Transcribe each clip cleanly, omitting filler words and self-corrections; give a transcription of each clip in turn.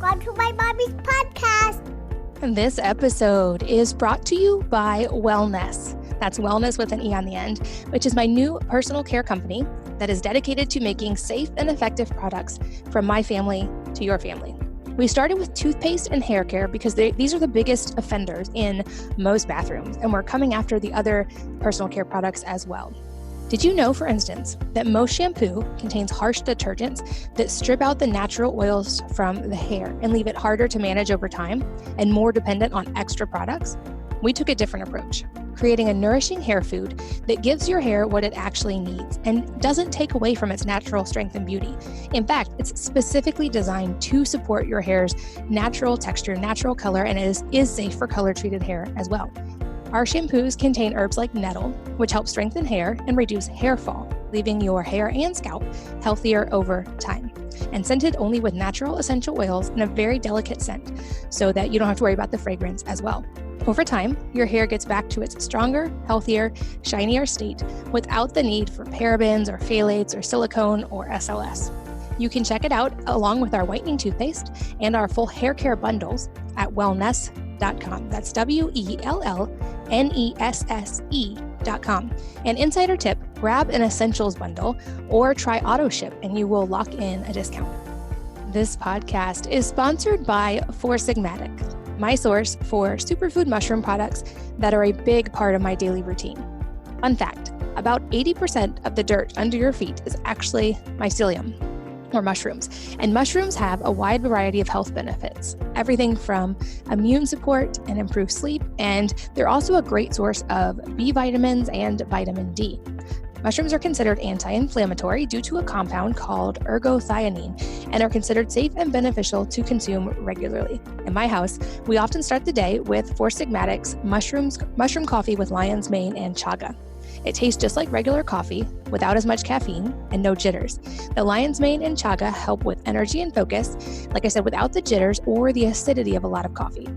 Welcome to my mommy's podcast. This episode is brought to you by Wellness. That's wellness with an E on the end, which is my new personal care company that is dedicated to making safe and effective products from my family to your family. We started with toothpaste and hair care because these are the biggest offenders in most bathrooms, and we're coming after the other personal care products as well. Did you know, for instance, that most shampoo contains harsh detergents that strip out the natural oils from the hair and leave it harder to manage over time and more dependent on extra products? We took a different approach, creating a nourishing hair food that gives your hair what it actually needs and doesn't take away from its natural strength and beauty. In fact, it's specifically designed to support your hair's natural texture, natural color, and is safe for color-treated hair as well. Our shampoos contain herbs like nettle, which help strengthen hair and reduce hair fall, leaving your hair and scalp healthier over time. And scented only with natural essential oils and a very delicate scent, so that you don't have to worry about the fragrance as well. Over time, your hair gets back to its stronger, healthier, shinier state without the need for parabens or phthalates or silicone or SLS. You can check it out along with our whitening toothpaste and our full hair care bundles at wellness.com. That's WELLNESSE.com. An insider tip, grab an essentials bundle or try auto ship and you will lock in a discount. This podcast is sponsored by Four Sigmatic, my source for superfood mushroom products that are a big part of my daily routine. Fun fact, about 80% of the dirt under your feet is actually mycelium, or mushrooms. And mushrooms have a wide variety of health benefits, everything from immune support and improved sleep, and they're also a great source of B vitamins and vitamin D. Mushrooms are considered anti-inflammatory due to a compound called ergothioneine and are considered safe and beneficial to consume regularly. In my house, we often start the day with Four Sigmatic's mushroom coffee with lion's mane and chaga. It tastes just like regular coffee without as much caffeine and no jitters. The lion's mane and chaga help with energy and focus, like I said, without the jitters or the acidity of a lot of coffee.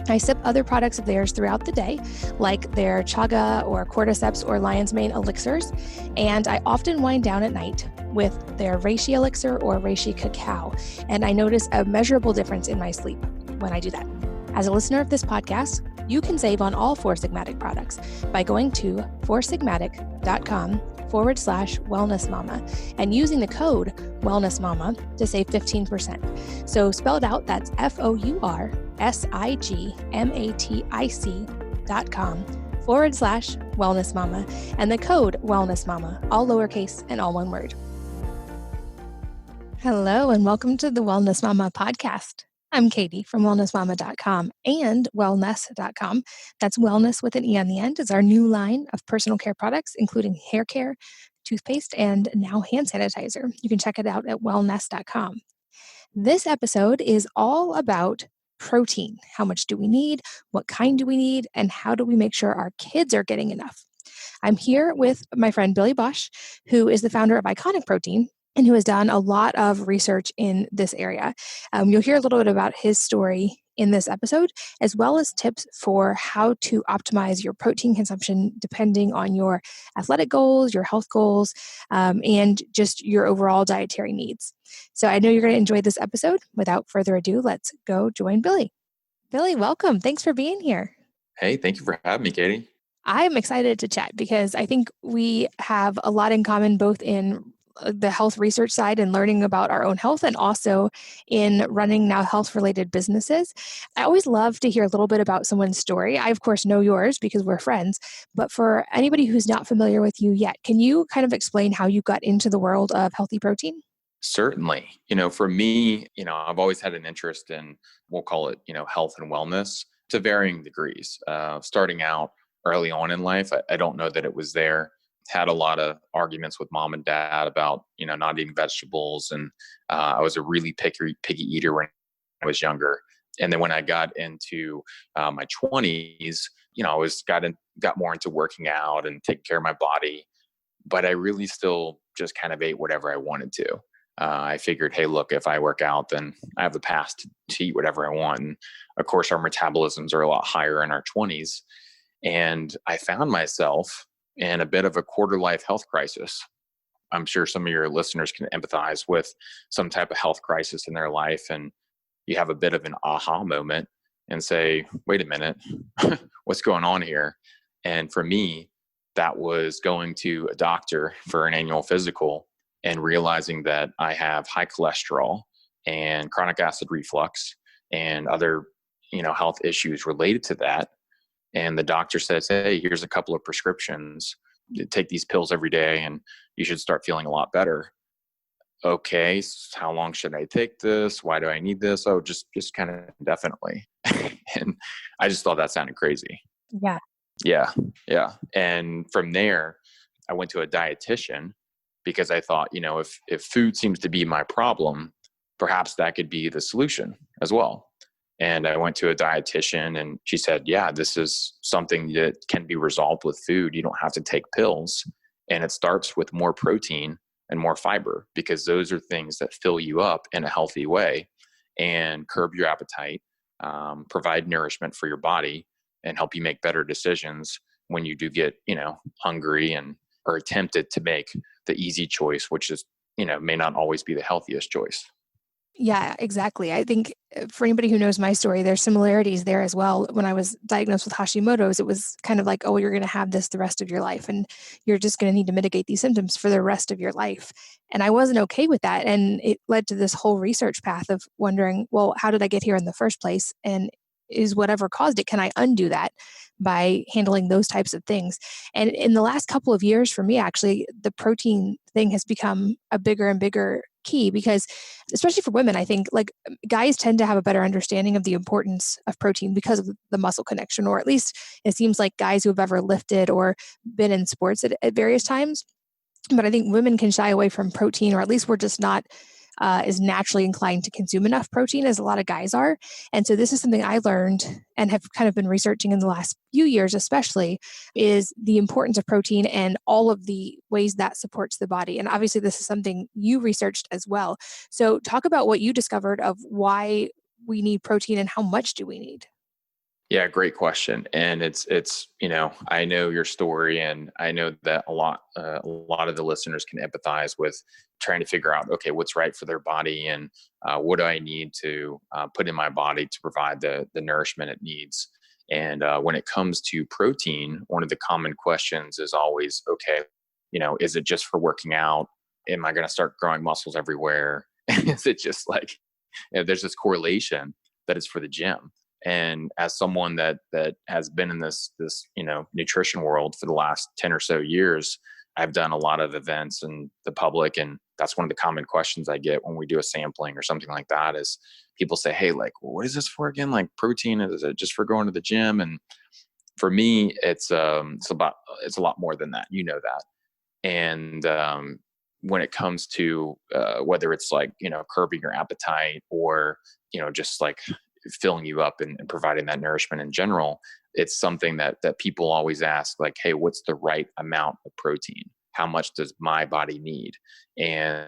I sip other products of theirs throughout the day, like their chaga or cordyceps or lion's mane elixirs, and I often wind down at night with their reishi elixir or reishi cacao, and I notice a measurable difference in my sleep when I do that. As a listener of this podcast, you can save on all Four Sigmatic products by going to foursigmatic.com/wellnessmama and using the code wellnessmama to save 15%. So spelled out, that's FOURSIGMATIC.com/wellnessmama and the code wellnessmama, all lowercase and all one word. Hello, and welcome to the Wellness Mama podcast. I'm Katie from wellnessmama.com and wellness.com. That's wellness with an E on the end. Is our new line of personal care products, including hair care, toothpaste, and now hand sanitizer. You can check it out at wellness.com. This episode is all about protein. How much do we need? What kind do we need? And how do we make sure our kids are getting enough? I'm here with my friend Billy Bosch, who is the founder of Iconic Protein, and who has done a lot of research in this area. You'll hear a little bit about his story in this episode, as well as tips for how to optimize your protein consumption depending on your athletic goals, your health goals, and just your overall dietary needs. So I know you're going to enjoy this episode. Without further ado, let's go join Billy. Billy, welcome. Thanks for being here. Hey, thank you for having me, Katie. I'm excited to chat because I think we have a lot in common, both in the health research side and learning about our own health, and also in running now health-related businesses. I always love to hear a little bit about someone's story. I, of course, know yours because we're friends, but for anybody who's not familiar with you yet, can you kind of explain how you got into the world of healthy protein? Certainly. For me, I've always had an interest in, we'll call it, health and wellness to varying degrees. Starting out early on in life, I don't know that it was there. Had a lot of arguments with mom and dad about, not eating vegetables. And I was a really picky eater when I was younger. And then when I got into my 20s, I got more into working out and taking care of my body. But I really still just kind of ate whatever I wanted to. I figured, hey, look, if I work out, then I have the pass to eat whatever I want. And of course, our metabolisms are a lot higher in our 20s. And I found myself in a bit of a quarter life health crisis. I'm sure some of your listeners can empathize with some type of health crisis in their life. And you have a bit of an aha moment and say, wait a minute, what's going on here? And for me, that was going to a doctor for an annual physical and realizing that I have high cholesterol and chronic acid reflux and other, health issues related to that. And the doctor says, hey, here's a couple of prescriptions. Take these pills every day and you should start feeling a lot better. Okay, so how long should I take this? Why do I need this? Oh, just kind of indefinitely. And I just thought that sounded crazy. Yeah. Yeah. And from there, I went to a dietitian because I thought, if food seems to be my problem, perhaps that could be the solution as well. And I went to a dietitian and she said, yeah, this is something that can be resolved with food. You don't have to take pills. And it starts with more protein and more fiber, because those are things that fill you up in a healthy way and curb your appetite, provide nourishment for your body, and help you make better decisions when you do get, hungry and are tempted to make the easy choice, which is, may not always be the healthiest choice. Yeah, exactly. I think for anybody who knows my story, there's similarities there as well. When I was diagnosed with Hashimoto's, it was kind of like, oh, you're going to have this the rest of your life, and you're just going to need to mitigate these symptoms for the rest of your life. And I wasn't okay with that. And it led to this whole research path of wondering, well, how did I get here in the first place? And is whatever caused it, can I undo that by handling those types of things? And in the last couple of years for me, actually, the protein thing has become a bigger and bigger key, because especially for women, I think like guys tend to have a better understanding of the importance of protein because of the muscle connection, or at least it seems like guys who have ever lifted or been in sports at various times. But I think women can shy away from protein, or at least we're just not is naturally inclined to consume enough protein as a lot of guys are. And so this is something I learned and have kind of been researching in the last few years, especially, is the importance of protein and all of the ways that supports the body. And obviously this is something you researched as well. So talk about what you discovered of why we need protein and how much do we need? Yeah, great question. And it's I know your story, and I know that a lot of the listeners can empathize with trying to figure out, okay, what's right for their body, and what do I need to put in my body to provide the nourishment it needs. And when it comes to protein, one of the common questions is always, okay, is it just for working out? Am I going to start growing muscles everywhere? Is it just like, there's this correlation that it's for the gym? And as someone that has been in this nutrition world for the last 10 or so years, I've done a lot of events in the public, and that's one of the common questions I get when we do a sampling or something like that is people say, hey, like, well, what is this for again? Like, protein, is it just for going to the gym? And for me, it's a lot more than that, that. And when it comes to whether it's like, curbing your appetite or, just like filling you up and providing that nourishment in general, it's something that people always ask, like, hey, what's the right amount of protein? How much does my body need? And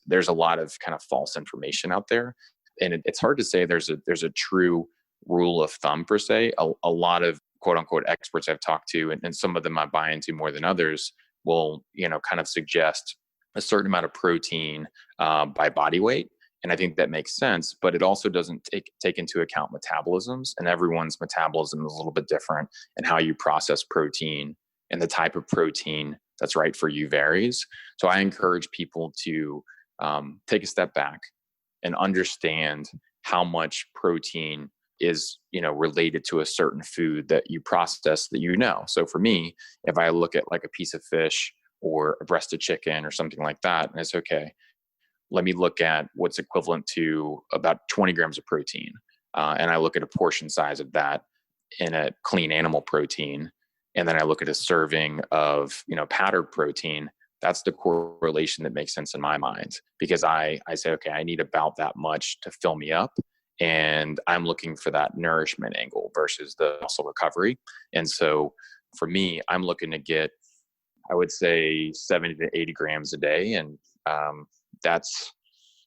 there's a lot of kind of false information out there. And it's hard to say there's a true rule of thumb per se. A lot of quote unquote experts I've talked to, and some of them I buy into more than others, will, kind of suggest a certain amount of protein by body weight. And I think that makes sense, but it also doesn't take into account metabolisms, and everyone's metabolism is a little bit different, and how you process protein and the type of protein that's right for you varies. So I encourage people to take a step back and understand how much protein is, related to a certain food that you process that. So for me, if I look at like a piece of fish or a breast of chicken or something like that, and it's okay, let me look at what's equivalent to about 20 grams of protein. And I look at a portion size of that in a clean animal protein. And then I look at a serving of, powdered protein. That's the correlation that makes sense in my mind, because I say, okay, I need about that much to fill me up. And I'm looking for that nourishment angle versus the muscle recovery. And so for me, I'm looking to get, I would say 70 to 80 grams a day. And that's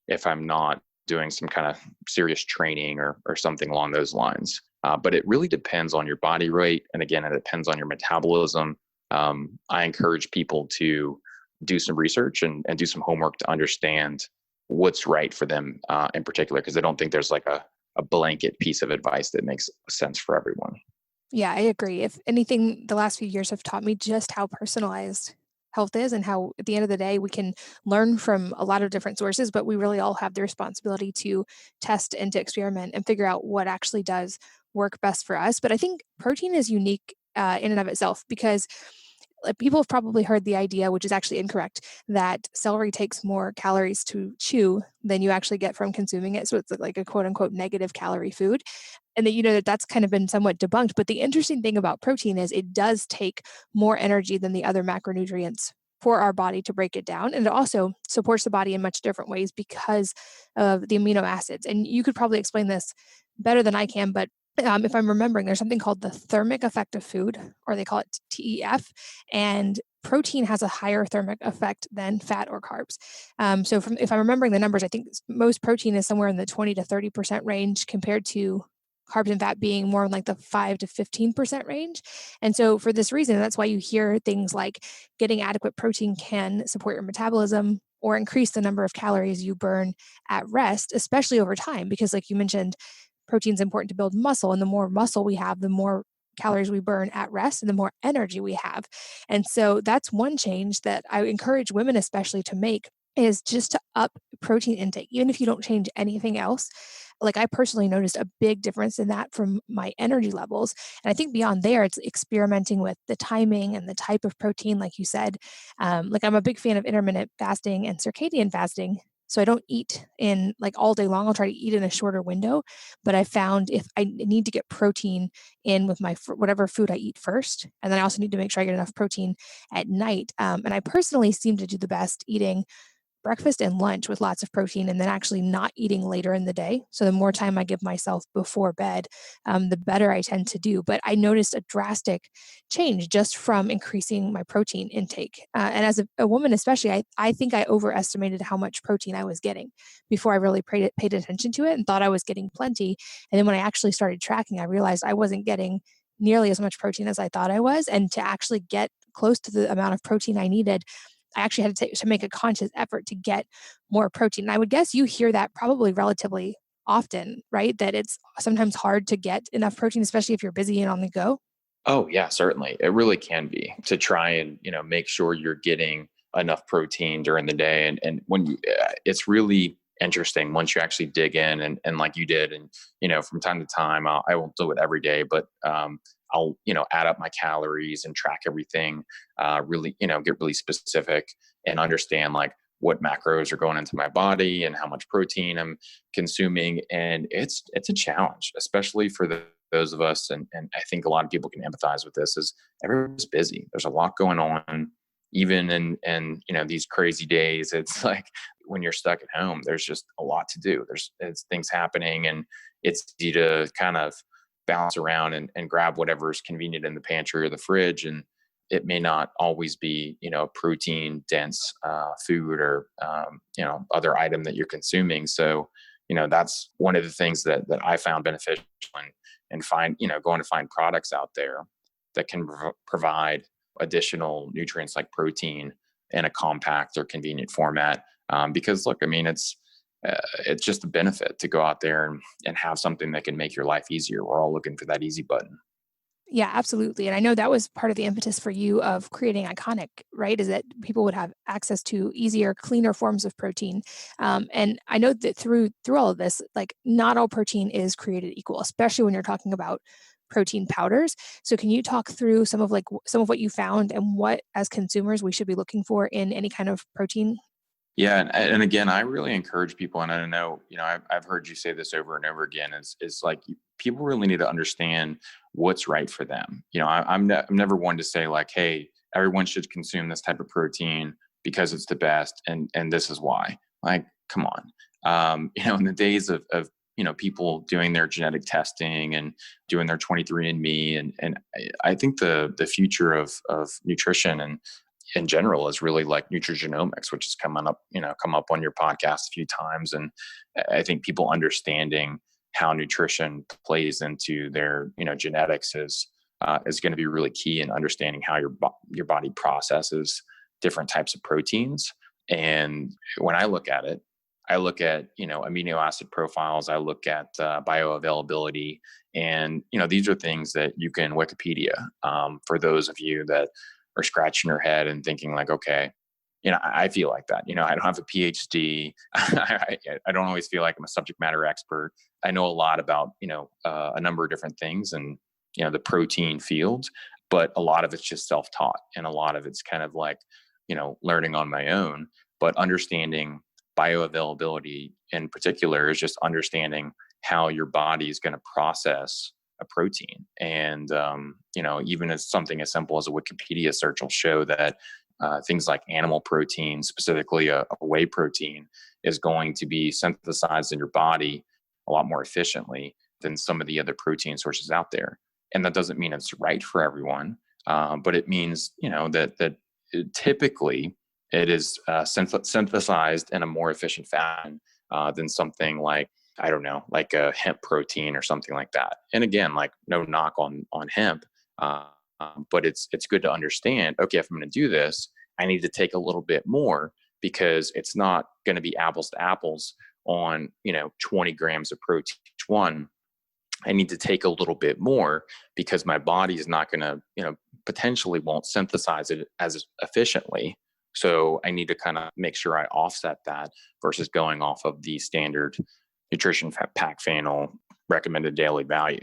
if I'm not doing some kind of serious training or something along those lines. But it really depends on your body weight. And again, it depends on your metabolism. I encourage people to do some research and do some homework to understand what's right for them in particular, because I don't think there's like a blanket piece of advice that makes sense for everyone. Yeah, I agree. If anything, the last few years have taught me just how personalized health is and how at the end of the day, we can learn from a lot of different sources, but we really all have the responsibility to test and to experiment and figure out what actually does work best for us. But I think protein is unique in and of itself because people have probably heard the idea, which is actually incorrect, that celery takes more calories to chew than you actually get from consuming it. So it's like a quote unquote negative calorie food. And that, that's kind of been somewhat debunked. But the interesting thing about protein is it does take more energy than the other macronutrients for our body to break it down. And it also supports the body in much different ways because of the amino acids. And you could probably explain this better than I can, but if I'm remembering, there's something called the thermic effect of food, or they call it TEF, and protein has a higher thermic effect than fat or carbs. If I'm remembering the numbers, I think most protein is somewhere in the 20 to 30% range compared to carbs and fat being more in like the 5 to 15% range. And so for this reason, that's why you hear things like getting adequate protein can support your metabolism or increase the number of calories you burn at rest, especially over time, because like you mentioned, protein is important to build muscle, and the more muscle we have, the more calories we burn at rest and the more energy we have. And so that's one change that I encourage women especially to make, is just to up protein intake, even if you don't change anything else. Like I personally noticed a big difference in that from my energy levels. And I think beyond there, it's experimenting with the timing and the type of protein, like you said. Like I'm a big fan of intermittent fasting and circadian fasting. So I don't eat in like all day long. I'll try to eat in a shorter window. But I found if I need to get protein in with my whatever food I eat first, and then I also need to make sure I get enough protein at night. And I personally seem to do the best eating breakfast and lunch with lots of protein and then actually not eating later in the day. So the more time I give myself before bed, the better I tend to do. But I noticed a drastic change just from increasing my protein intake. And as a woman, especially, I think I overestimated how much protein I was getting before I really paid attention to it and thought I was getting plenty. And then when I actually started tracking, I realized I wasn't getting nearly as much protein as I thought I was. And to actually get close to the amount of protein I needed, I actually had to make a conscious effort to get more protein. And I would guess you hear that probably relatively often, right? That it's sometimes hard to get enough protein, especially if you're busy and on the go. Oh yeah, certainly. It really can be, to try and, make sure you're getting enough protein during the day. And when you, it's really interesting once you actually dig in and like you did. And, from time to time, I won't do it every day, but, I'll, add up my calories and track everything, really, get really specific and understand like what macros are going into my body and how much protein I'm consuming. And it's a challenge, especially for those of us. And I think a lot of people can empathize with this, is everyone's busy. There's a lot going on, even in these crazy days. It's like when you're stuck at home, there's just a lot to do. It's things happening, and it's easy to kind of bounce around and grab whatever's convenient in the pantry or the fridge. And it may not always be, protein dense food or, other item that you're consuming. So, that's one of the things that I found beneficial and find, going to find products out there that can provide additional nutrients like protein in a compact or convenient format. Because look, I mean, it's just a benefit to go out there and have something that can make your life easier. We're all looking for that easy button. Yeah, absolutely. And I know that was part of the impetus for you of creating Iconic, right? Is that people would have access to easier, cleaner forms of protein. And I know that through all of this, like not all protein is created equal, especially when you're talking about protein powders. So can you talk through some of what you found and what as consumers we should be looking for in any kind of protein? Yeah, and again, I really encourage people, and I know, I've heard you say this over and over again. Is like people really need to understand what's right for them. I'm never one to say like, hey, everyone should consume this type of protein because it's the best, and this is why. Like, come on, in the days of people doing their genetic testing and doing their 23andMe, and I think the future of nutrition and in general is really like Nutrigenomics, which has come up on your podcast a few times. And I think people understanding how nutrition plays into their, genetics is going to be really key in understanding how your body processes different types of proteins. And when I look at it, I look at, amino acid profiles. I look at bioavailability. And, these are things that you can Wikipedia for those of you that are scratching your head and thinking like, okay, I feel like that. I don't have a PhD. I don't always feel like I'm a subject matter expert. I know a lot about, a number of different things and, the protein field, but a lot of it's just self-taught. And a lot of it's kind of like, learning on my own, but understanding bioavailability in particular is just understanding how your body is going to process a protein. And, even as something as simple as a Wikipedia search will show that things like animal protein, specifically a whey protein, is going to be synthesized in your body a lot more efficiently than some of the other protein sources out there. And that doesn't mean it's right for everyone, but it means that typically it is synthesized in a more efficient fashion than something like, I don't know, like a hemp protein or something like that. And again, like no knock on hemp. But it's good to understand, okay, if I'm going to do this, I need to take a little bit more because it's not going to be apples to apples on, 20 grams of protein each one. I need to take a little bit more because my body is not going to, potentially won't synthesize it as efficiently. So I need to kind of make sure I offset that versus going off of the standard nutrition pack panel recommended daily value.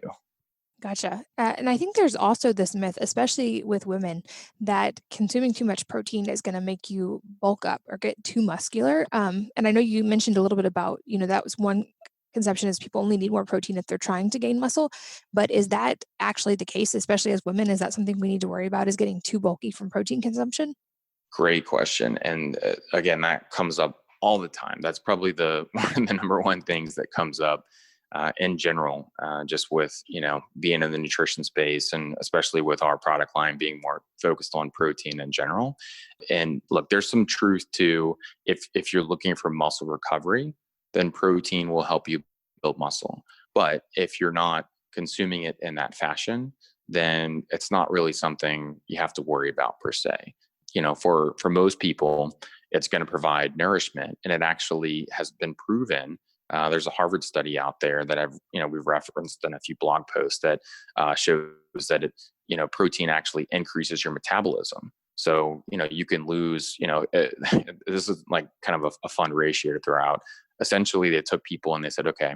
Gotcha. And I think there's also this myth, especially with women, that consuming too much protein is going to make you bulk up or get too muscular. And I know you mentioned a little bit about, that was one conception is people only need more protein if they're trying to gain muscle. But is that actually the case, especially as women? Is that something we need to worry about, is getting too bulky from protein consumption? Great question. And again, that comes up all the time. That's probably one of the number one things that comes up in general, just with, being in the nutrition space and especially with our product line being more focused on protein in general. And look, there's some truth to if you're looking for muscle recovery, then protein will help you build muscle. But if you're not consuming it in that fashion, then it's not really something you have to worry about per se. For most people, it's going to provide nourishment, and it actually has been proven. There's a Harvard study out there that we've referenced in a few blog posts that shows that protein actually increases your metabolism. So, you can lose, this is like kind of a fun ratio to throw out. Essentially, they took people and they said, okay,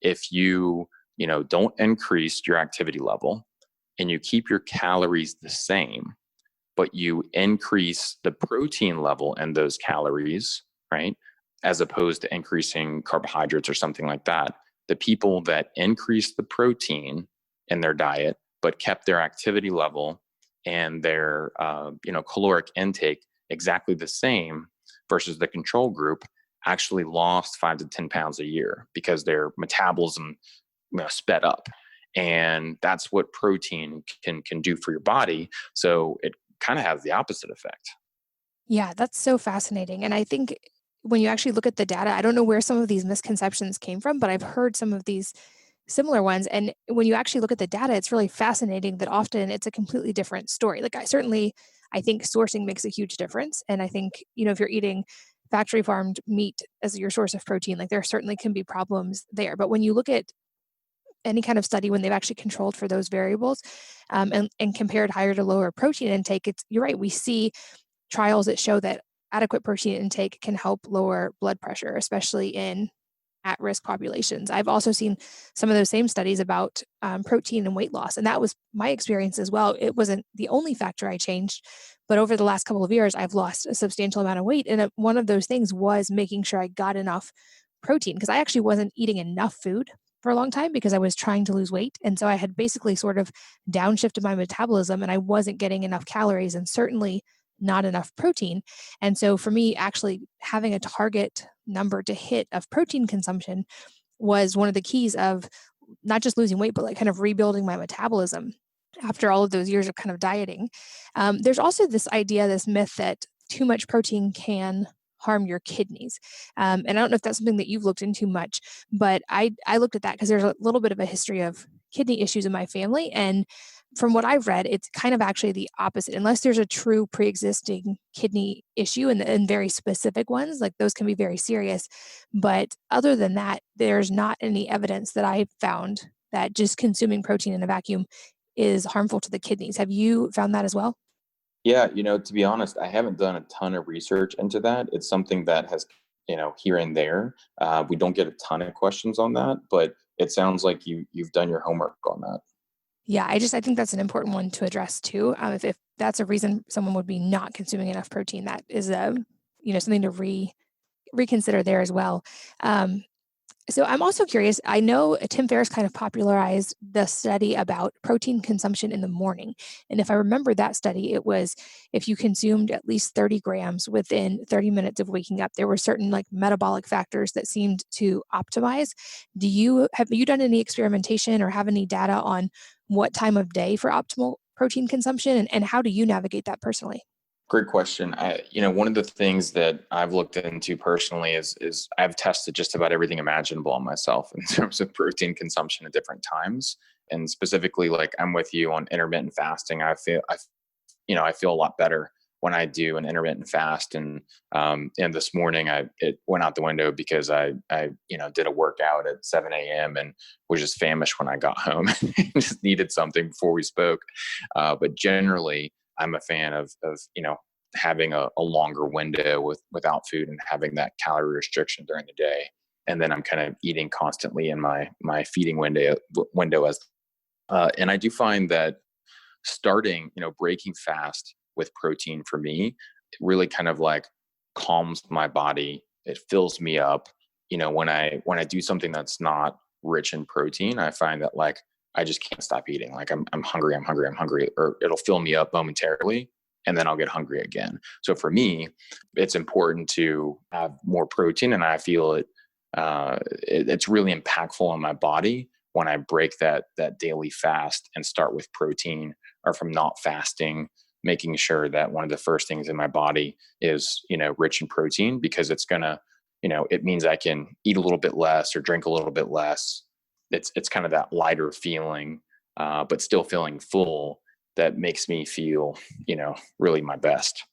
if you, don't increase your activity level and you keep your calories the same, but you increase the protein level in those calories, right? As opposed to increasing carbohydrates or something like that. The people that increased the protein in their diet, but kept their activity level and their caloric intake exactly the same versus the control group, actually lost 5 to 10 pounds a year because their metabolism sped up. And that's what protein can do for your body. So it kind of has the opposite effect. Yeah, that's so fascinating. And I think when you actually look at the data, I don't know where some of these misconceptions came from, but I've heard some of these similar ones. And when you actually look at the data, it's really fascinating that often it's a completely different story. Like I think sourcing makes a huge difference. And I think, if you're eating factory farmed meat as your source of protein, like there certainly can be problems there. But when you look at any kind of study, when they've actually controlled for those variables and compared higher to lower protein intake, you're right. We see trials that show that adequate protein intake can help lower blood pressure, especially in at-risk populations. I've also seen some of those same studies about protein and weight loss, and that was my experience as well. It wasn't the only factor I changed, but over the last couple of years, I've lost a substantial amount of weight, and one of those things was making sure I got enough protein, because I actually wasn't eating enough food for a long time because I was trying to lose weight, and so I had basically sort of downshifted my metabolism, and I wasn't getting enough calories, and certainly not enough protein. And so for me, actually having a target number to hit of protein consumption was one of the keys of not just losing weight, but like kind of rebuilding my metabolism after all of those years of kind of dieting. There's also this myth that too much protein can harm your kidneys. And I don't know if that's something that you've looked into much, but I looked at that because there's a little bit of a history of kidney issues in my family. And from what I've read, it's kind of actually the opposite. Unless there's a true pre-existing kidney issue and very specific ones, like those can be very serious. But other than that, there's not any evidence that I've found that just consuming protein in a vacuum is harmful to the kidneys. Have you found that as well? Yeah, to be honest, I haven't done a ton of research into that. It's something that has, here and there. We don't get a ton of questions on that, but it sounds like you've done your homework on that. Yeah, I think that's an important one to address too. If that's a reason someone would be not consuming enough protein, that is something to reconsider there as well. Um, So I'm also curious. I know Tim Ferriss kind of popularized the study about protein consumption in the morning. And if I remember that study, it was if you consumed at least 30 grams within 30 minutes of waking up, there were certain like metabolic factors that seemed to optimize. Have you done any experimentation or have any data on what time of day for optimal protein consumption and how do you navigate that personally? Great question. One of the things that I've looked into personally is I've tested just about everything imaginable on myself in terms of protein consumption at different times. And specifically, like I'm with you on intermittent fasting. I feel a lot better when I do an intermittent fast. And this morning it went out the window because I did a workout at 7 a.m. and was just famished when I got home. Just needed something before we spoke. But generally, I'm a fan of having a longer window without food and having that calorie restriction during the day. And then I'm kind of eating constantly in my feeding window as and I do find that starting, breaking fast with protein for me, it really kind of like calms my body. It fills me up. When I do something that's not rich in protein, I find that like I just can't stop eating. Like I'm hungry, or it'll fill me up momentarily and then I'll get hungry again. So for me, it's important to have more protein, and I feel it's really impactful on my body when I break that daily fast and start with protein, or from not fasting, making sure that one of the first things in my body is, rich in protein, because it's gonna, it means I can eat a little bit less or drink a little bit less. It's kind of that lighter feeling, but still feeling full, that makes me feel, really my best.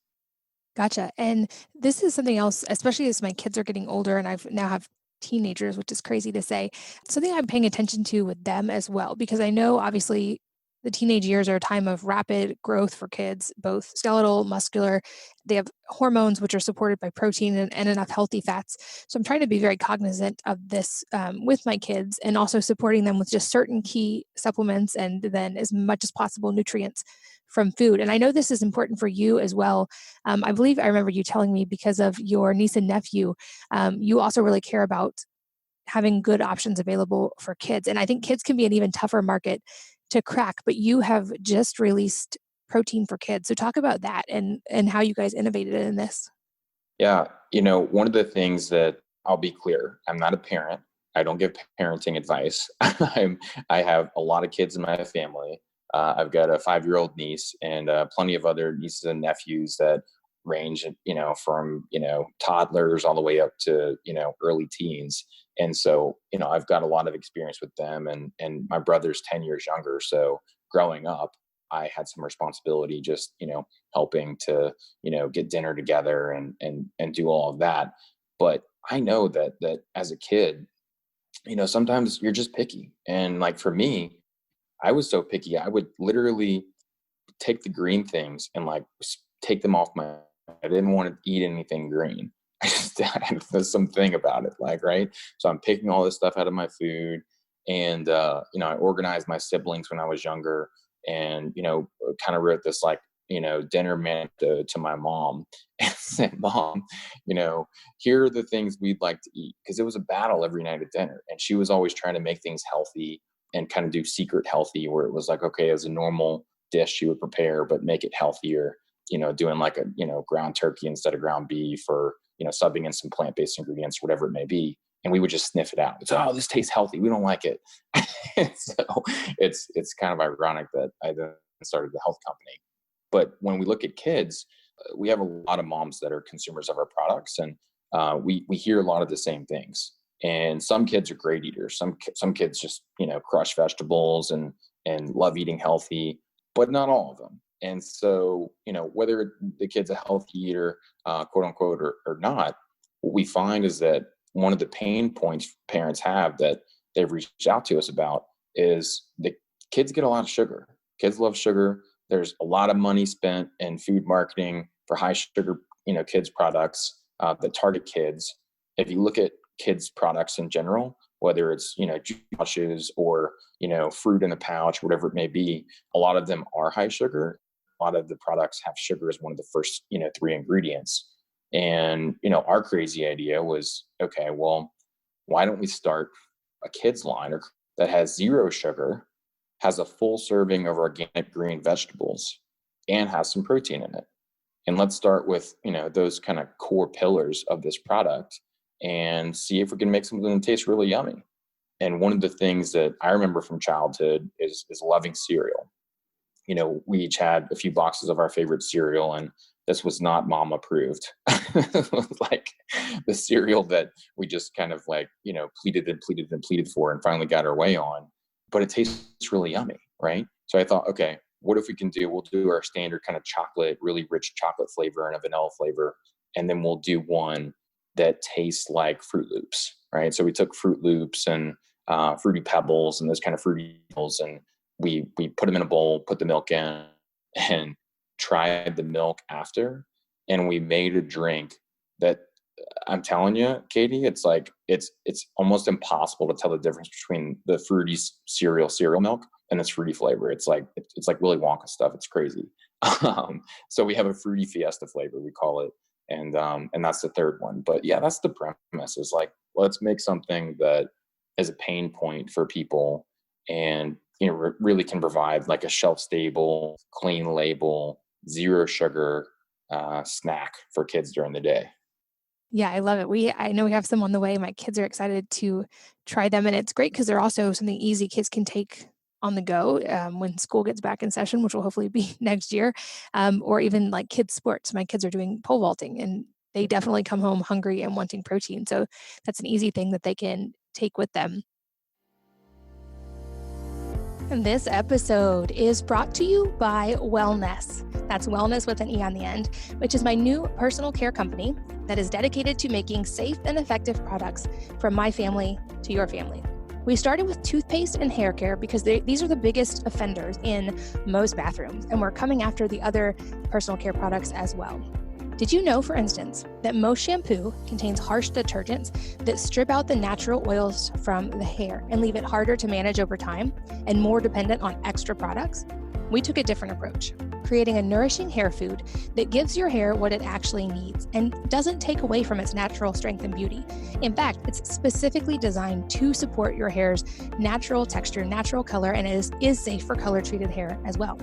Gotcha. And this is something else, especially as my kids are getting older and I've now have teenagers, which is crazy to say, something I'm paying attention to with them as well, because I know obviously the teenage years are a time of rapid growth for kids, both skeletal, muscular. They have hormones which are supported by protein and enough healthy fats. So I'm trying to be very cognizant of this with my kids and also supporting them with just certain key supplements and then as much as possible nutrients from food. And I know this is important for you as well. I believe I remember you telling me because of your niece and nephew, you also really care about having good options available for kids. And I think kids can be an even tougher market to crack, but you have just released protein for kids. So talk about that and how you guys innovated in this. Yeah. One of the things that, I'll be clear, I'm not a parent. I don't give parenting advice. I have a lot of kids in my family. I've got a 5-year-old niece and plenty of other nieces and nephews that range, from, toddlers all the way up to, early teens. And so, I've got a lot of experience with them, and my brother's 10 years younger. So growing up, I had some responsibility just, helping to, get dinner together and do all of that. But I know that as a kid, sometimes you're just picky. And like for me, I was so picky, I would literally take the green things and like take them off my. I didn't want to eat anything green. There's something about it, like, right. So I'm picking all this stuff out of my food, and I organized my siblings when I was younger, and kind of wrote this like dinner menu to my mom and said, "Mom, here are the things we'd like to eat," because it was a battle every night at dinner, and she was always trying to make things healthy and kind of do secret healthy, where it was like, okay, as a normal dish she would prepare, but make it healthier, doing like a, ground turkey instead of ground beef, or, subbing in some plant-based ingredients, whatever it may be. And we would just sniff it out. It's, oh, this tastes healthy, we don't like it. So it's kind of ironic that I then started the health company. But when we look at kids, we have a lot of moms that are consumers of our products, and we hear a lot of the same things. And some kids are great eaters. Some kids just, crush vegetables and love eating healthy. but not all of them. And so, whether the kid's a healthy eater, quote unquote, or not, what we find is that one of the pain points parents have that they've reached out to us about is the kids get a lot of sugar. Kids love sugar. There's a lot of money spent in food marketing for high sugar, kids products that target kids. If you look at kids products in general, whether it's, juice pouches or, fruit in a pouch, whatever it may be, a lot of them are high sugar. A lot of the products have sugar as one of the first, 3 ingredients. And, our crazy idea was, okay, well, why don't we start a kids line that has 0 sugar, has a full serving of organic green vegetables, and has some protein in it. And let's start with, those kind of core pillars of this product and see if we can make something that tastes really yummy. And one of the things that I remember from childhood is loving cereal. We each had a few boxes of our favorite cereal, and this was not mom approved. It was like the cereal that we just kind of pleaded for and finally got our way on. But it tastes really yummy, right? So I thought, okay, what if we'll do our standard kind of chocolate, really rich chocolate flavor and a vanilla flavor, and then we'll do one that tastes like Fruit Loops, right? So we took Fruit Loops and Fruity Pebbles and those kind of fruity meals, and we put them in a bowl, put the milk in, and tried the milk after, and we made a drink that, I'm telling you, Katie, it's almost impossible to tell the difference between the fruity cereal milk and this fruity flavor. It's like Willy Wonka stuff. It's crazy. So we have a fruity fiesta flavor, we call it, and that's the third one. But yeah, that's the premise. Is like, let's make something that is a pain point for people, and really can provide like a shelf stable, clean label, 0 sugar snack for kids during the day. Yeah, I love it. I know we have some on the way. My kids are excited to try them, and it's great because they're also something easy kids can take on the go when school gets back in session, which will hopefully be next year, or even like kids sports. My kids are doing pole vaulting, and they definitely come home hungry and wanting protein. So that's an easy thing that they can take with them. And this episode is brought to you by Wellness. That's wellness with an E on the end, which is my new personal care company that is dedicated to making safe and effective products from my family to your family. We started with toothpaste and hair care because these are the biggest offenders in most bathrooms, and we're coming after the other personal care products as well. Did you know, for instance, that most shampoo contains harsh detergents that strip out the natural oils from the hair and leave it harder to manage over time and more dependent on extra products? We took a different approach, creating a nourishing hair food that gives your hair what it actually needs and doesn't take away from its natural strength and beauty. In fact, it's specifically designed to support your hair's natural texture, natural color, and is safe for color-treated hair as well.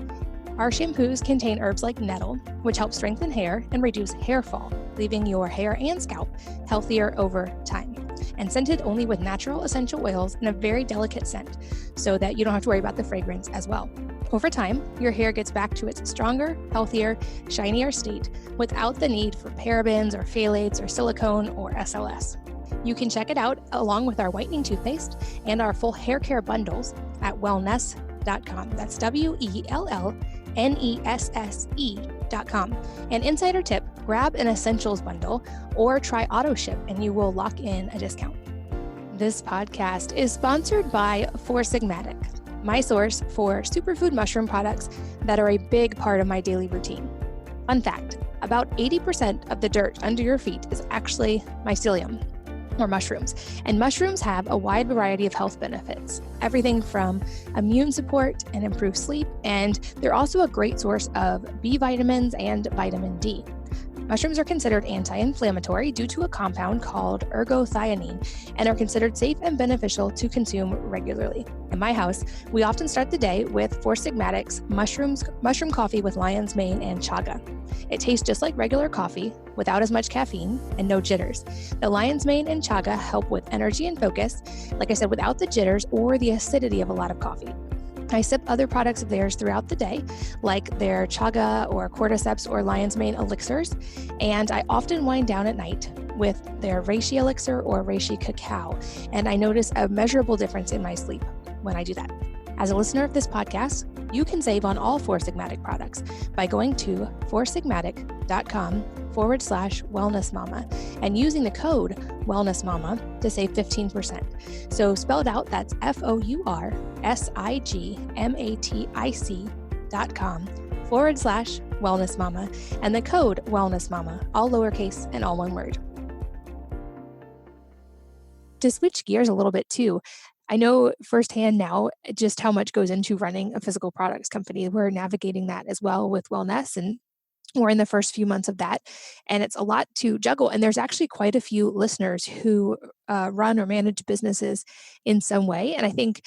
Our shampoos contain herbs like nettle, which help strengthen hair and reduce hair fall, leaving your hair and scalp healthier over time. And scented only with natural essential oils and a very delicate scent, so that you don't have to worry about the fragrance as well. Over time, your hair gets back to its stronger, healthier, shinier state without the need for parabens or phthalates or silicone or SLS. You can check it out along with our whitening toothpaste and our full hair care bundles at wellness.com. That's WELLNESSE.com. An insider tip, grab an essentials bundle or try auto ship and you will lock in a discount. This podcast is sponsored by Four Sigmatic, my source for superfood mushroom products that are a big part of my daily routine. Fun fact, about 80% of the dirt under your feet is actually mycelium, or mushrooms. And mushrooms have a wide variety of health benefits, everything from immune support and improved sleep, and they're also a great source of B vitamins and vitamin D. Mushrooms are considered anti-inflammatory due to a compound called ergothioneine and are considered safe and beneficial to consume regularly. In my house, we often start the day with Four Sigmatic's mushroom coffee with lion's mane and chaga. It tastes just like regular coffee without as much caffeine and no jitters. The lion's mane and chaga help with energy and focus, like I said, without the jitters or the acidity of a lot of coffee. I sip other products of theirs throughout the day, like their chaga or cordyceps or lion's mane elixirs, and I often wind down at night with their reishi elixir or reishi cacao, and I notice a measurable difference in my sleep when I do that. As a listener of this podcast, you can save on all Four Sigmatic products by going to foursigmatic.com/wellnessmama and using the code wellnessmama to save 15%. So spell it out, that's FOURSIGMATIC.com/wellnessmama and the code wellnessmama, all lowercase and all one word. To switch gears a little bit too, I know firsthand now just how much goes into running a physical products company. We're navigating that as well with Wellness, and we're in the first few months of that. And it's a lot to juggle. And there's actually quite a few listeners who run or manage businesses in some way. And I think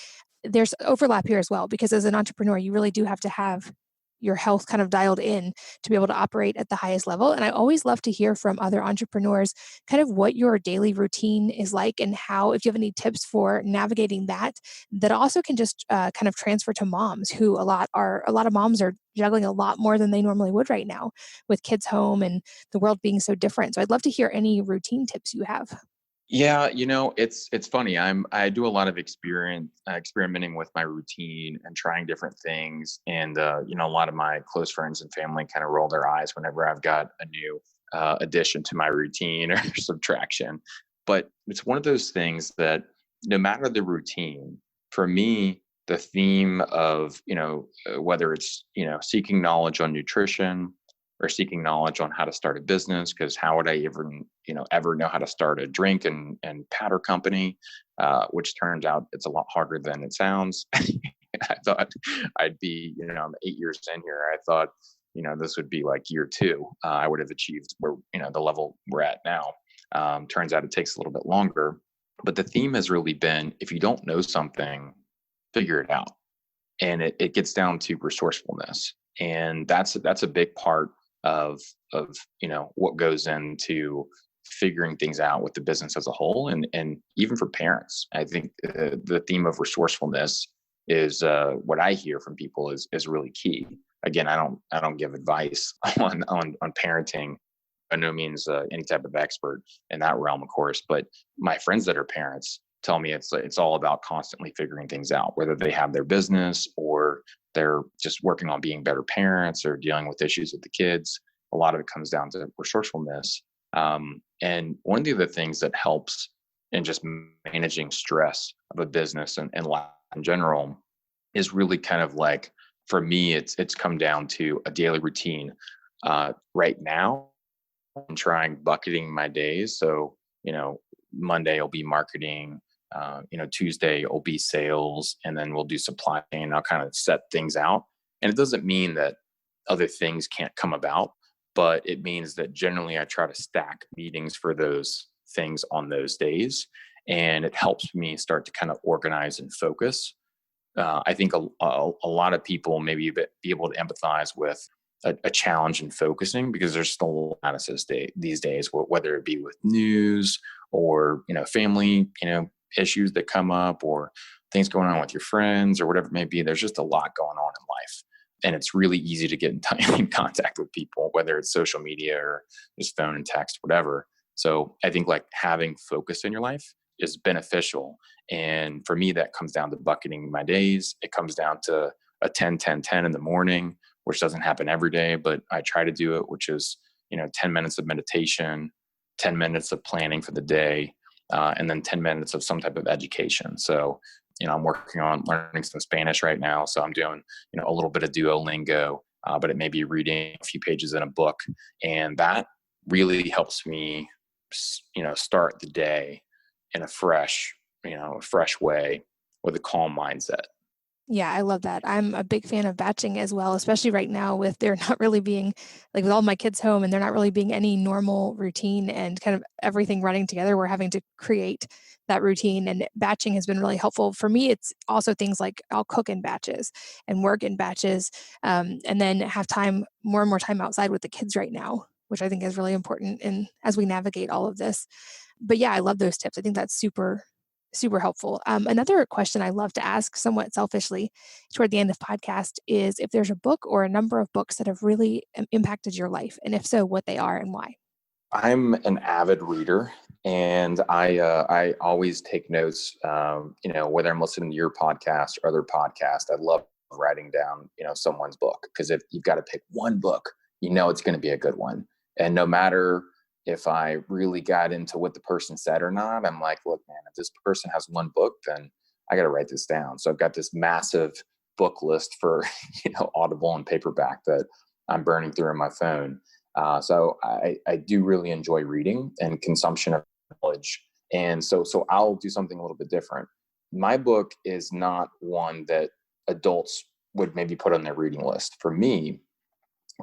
there's overlap here as well, because as an entrepreneur, you really do have to have your health kind of dialed in to be able to operate at the highest level. And I always love to hear from other entrepreneurs kind of what your daily routine is like and how, if you have any tips for navigating that also can just kind of transfer to moms who a lot of moms are juggling a lot more than they normally would right now with kids home and the world being so different. So I'd love to hear any routine tips you have. Yeah, it's funny. I do a lot of experimenting with my routine and trying different things. And a lot of my close friends and family kind of roll their eyes whenever I've got a new addition to my routine or subtraction. But it's one of those things that no matter the routine, for me, the theme of whether it's seeking knowledge on nutrition or seeking knowledge on how to start a business, because how would I ever know how to start a drink and powder company, which turns out it's a lot harder than it sounds. I thought I'd be, I'm 8 years in here. I thought, this would be like year 2. I would have achieved where, the level we're at now. Turns out it takes a little bit longer, but the theme has really been, if you don't know something, figure it out. And it gets down to resourcefulness. And that's a big part of what goes into figuring things out with the business as a whole, and even for parents. I think the theme of resourcefulness is what I hear from people is really key. Again, I don't give advice on parenting. By no means any type of expert in that realm, of course, but my friends that are parents tell me it's all about constantly figuring things out, whether they have their business or they're just working on being better parents or dealing with issues with the kids. A lot of it comes down to resourcefulness. And one of the other things that helps in just managing stress of a business and life in general is really kind of like, for me, it's come down to a daily routine. Right now, I'm trying bucketing my days. So, Monday will be marketing, Tuesday will be sales, and then we'll do supply chain. I'll kind of set things out. And it doesn't mean that other things can't come about, but it means that generally I try to stack meetings for those things on those days. And it helps me start to kind of organize and focus. I think a lot of people maybe be able to empathize with a challenge in focusing, because there's still analysis these days, whether it be with news or, family, issues that come up or things going on with your friends or whatever it may be. There's just a lot going on in life. And it's really easy to get in contact with people, whether it's social media or just phone and text, whatever. So I think like having focus in your life is beneficial. And for me, that comes down to bucketing my days. It comes down to a 10-10-10 in the morning, which doesn't happen every day, but I try to do it, which is, 10 minutes of meditation, 10 minutes of planning for the day, and then 10 minutes of some type of education. So, I'm working on learning some Spanish right now. So I'm doing, a little bit of Duolingo, but it may be reading a few pages in a book. And that really helps me, start the day in a fresh way with a calm mindset. Yeah, I love that. I'm a big fan of batching as well, especially right now with there not really being, like with all my kids home and there not really being any normal routine and kind of everything running together. We're having to create that routine, and batching has been really helpful. For me, it's also things like I'll cook in batches and work in batches, and then have more and more time outside with the kids right now, which I think is really important as we navigate all of this. But yeah, I love those tips. I think that's super helpful. Another question I love to ask somewhat selfishly toward the end of the podcast is if there's a book or a number of books that have really impacted your life, and if so, what they are and why. I'm an avid reader, And I always take notes, whether I'm listening to your podcast or other podcasts. I love writing down, someone's book, because if you've got to pick one book, it's going to be a good one. And no matter if I really got into what the person said or not, I'm like, look, man, if this person has one book, then I got to write this down. So I've got this massive book list for, Audible and paperback that I'm burning through on my phone. So I do really enjoy reading and consumption of knowledge. And so I'll do something a little bit different. My book is not one that adults would maybe put on their reading list. For me,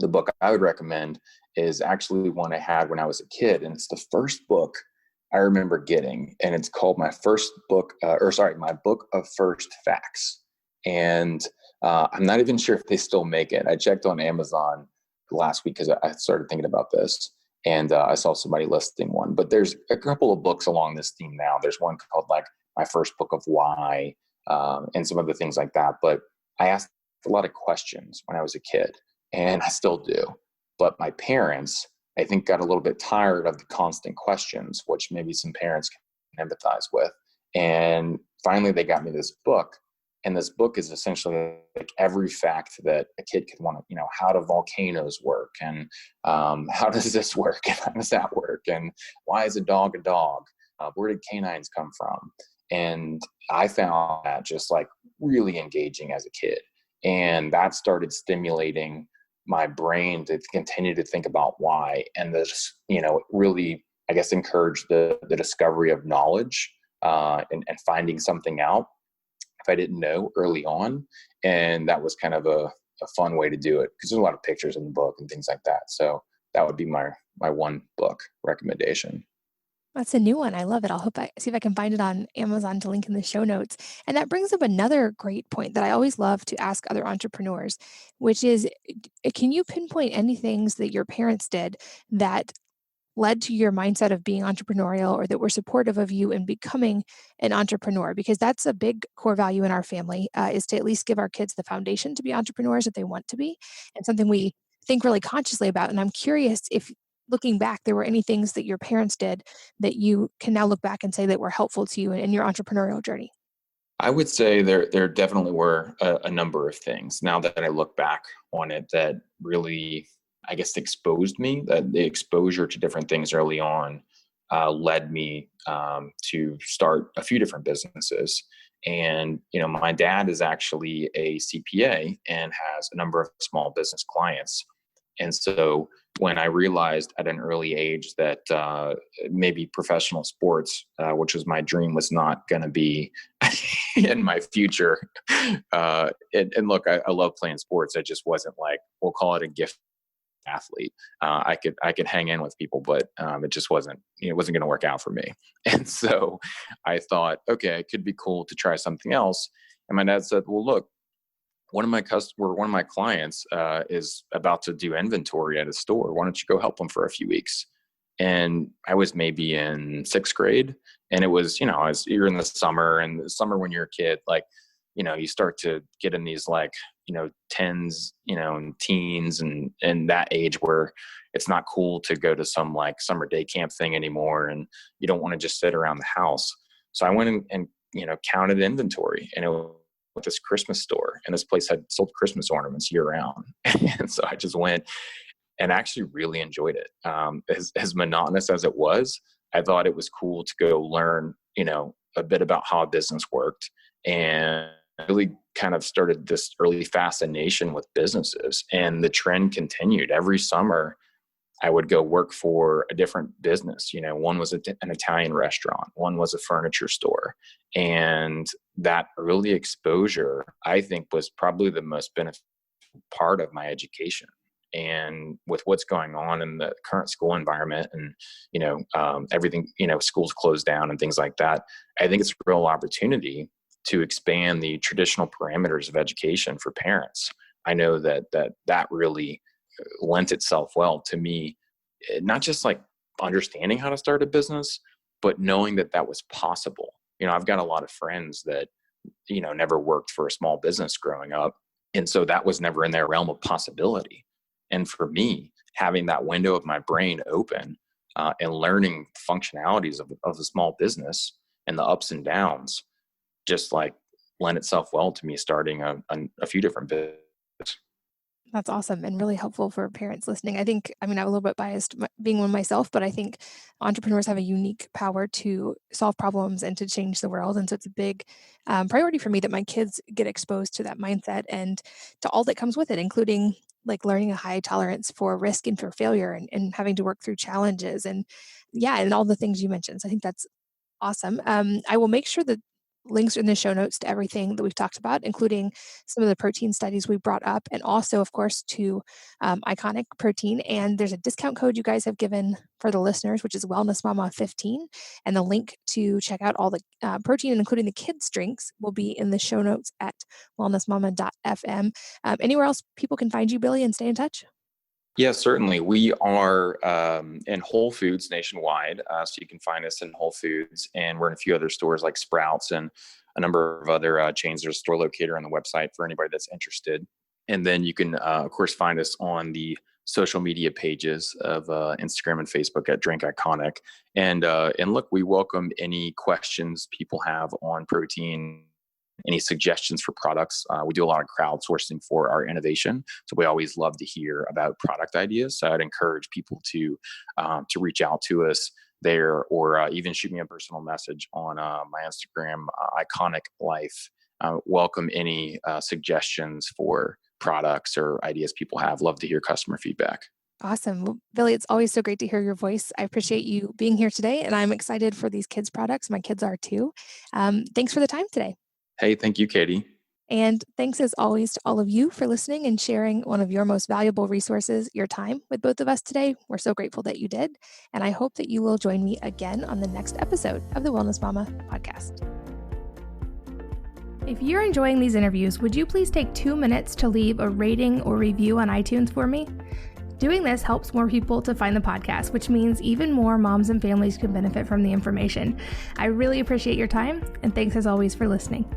the book I would recommend is actually one I had when I was a kid. And it's the first book I remember getting. And it's called my book of first facts. And I'm not even sure if they still make it. I checked on Amazon last week because I started thinking about this. And I saw somebody listing one. But there's a couple of books along this theme now. There's one called like My First Book of Why, and some other things like that. But I asked a lot of questions when I was a kid, and I still do. But my parents, I think, got a little bit tired of the constant questions, which maybe some parents can empathize with. And finally, they got me this book. And this book is essentially like every fact that a kid could want to, how do volcanoes work? And how does this work? And how does that work? And why is a dog a dog? Where did canines come from? And I found that just like really engaging as a kid. And that started stimulating my brain to continue to think about why. And this, really, I guess, encouraged the discovery of knowledge and finding something out if I didn't know early on. And that was kind of a fun way to do it, because there's a lot of pictures in the book and things like that. So that would be my one book recommendation. That's a new one. I love it. See if I can find it on Amazon to link in the show notes. And that brings up another great point that I always love to ask other entrepreneurs, which is, can you pinpoint any things that your parents did that led to your mindset of being entrepreneurial, or that were supportive of you in becoming an entrepreneur? Because that's a big core value in our family, is to at least give our kids the foundation to be entrepreneurs if they want to be, and something we think really consciously about. And I'm curious if, looking back, there were any things that your parents did that you can now look back and say that were helpful to you in your entrepreneurial journey. I would say there definitely were a number of things, now that I look back on it, that really, I guess, exposed me. That the exposure to different things early on led me to start a few different businesses. And, my dad is actually a CPA and has a number of small business clients. And so when I realized at an early age that maybe professional sports, which was my dream, was not going to be in my future. And look, I love playing sports. It just wasn't like, we'll call it a gift athlete. I could hang in with people, but it just wasn't going to work out for me. And so I thought, okay, it could be cool to try something else. And my dad said, well, look, one of my clients is about to do inventory at a store. Why don't you go help them for a few weeks? And I was maybe in sixth grade, and it was, you're in the summer, and the summer when you're a kid, like, you start to get in these like, tens, and teens and that age where it's not cool to go to some like summer day camp thing anymore. And you don't want to just sit around the house. So I went and counted inventory, and it was with this Christmas store, and this place had sold Christmas ornaments year round. And so I just went and actually really enjoyed it. As monotonous as it was, I thought it was cool to go learn, a bit about how a business worked, and really kind of started this early fascination with businesses. And the trend continued. Every summer I would go work for a different business. One was an Italian restaurant, one was a furniture store. And that early exposure, I think, was probably the most beneficial part of my education. And with what's going on in the current school environment and, everything, schools closed down and things like that, I think it's a real opportunity to expand the traditional parameters of education for parents. I know that really lent itself well to me, not just like understanding how to start a business, but knowing that was possible. I've got a lot of friends that, never worked for a small business growing up. And so that was never in their realm of possibility. And for me, having that window of my brain open and learning functionalities of a small business and the ups and downs, just like lend itself well to me starting a few different businesses. That's awesome and really helpful for parents listening. I'm a little bit biased being one myself, but I think entrepreneurs have a unique power to solve problems and to change the world. And so it's a big priority for me that my kids get exposed to that mindset and to all that comes with it, including like learning a high tolerance for risk and for failure and having to work through challenges and all the things you mentioned. So I think that's awesome. I will make sure that links in the show notes to everything that we've talked about, including some of the protein studies we brought up, and also, of course, to Iconic Protein. And there's a discount code you guys have given for the listeners, which is Wellness Mama 15. And the link to check out all the protein, including the kids' drinks, will be in the show notes at wellnessmama.fm. Anywhere else people can find you, Billy, and stay in touch? Yeah, certainly. We are in Whole Foods nationwide, so you can find us in Whole Foods, and we're in a few other stores like Sprouts and a number of other chains. There's a store locator on the website for anybody that's interested. And then you can, of course, find us on the social media pages of Instagram and Facebook at Drink Iconic. And look, we welcome any questions people have on protein, any suggestions for products. We do a lot of crowdsourcing for our innovation. So we always love to hear about product ideas. So I'd encourage people to reach out to us there, or even shoot me a personal message on my Instagram, Iconic Life. Welcome any suggestions for products or ideas people have. Love to hear customer feedback. Awesome. Well, Billy, it's always so great to hear your voice. I appreciate you being here today, and I'm excited for these kids' products. My kids are too. Thanks for the time today. Hey, thank you, Katie. And thanks as always to all of you for listening and sharing one of your most valuable resources, your time, with both of us today. We're so grateful that you did. And I hope that you will join me again on the next episode of the Wellness Mama podcast. If you're enjoying these interviews, would you please take 2 minutes to leave a rating or review on iTunes for me? Doing this helps more people to find the podcast, which means even more moms and families can benefit from the information. I really appreciate your time, and thanks as always for listening.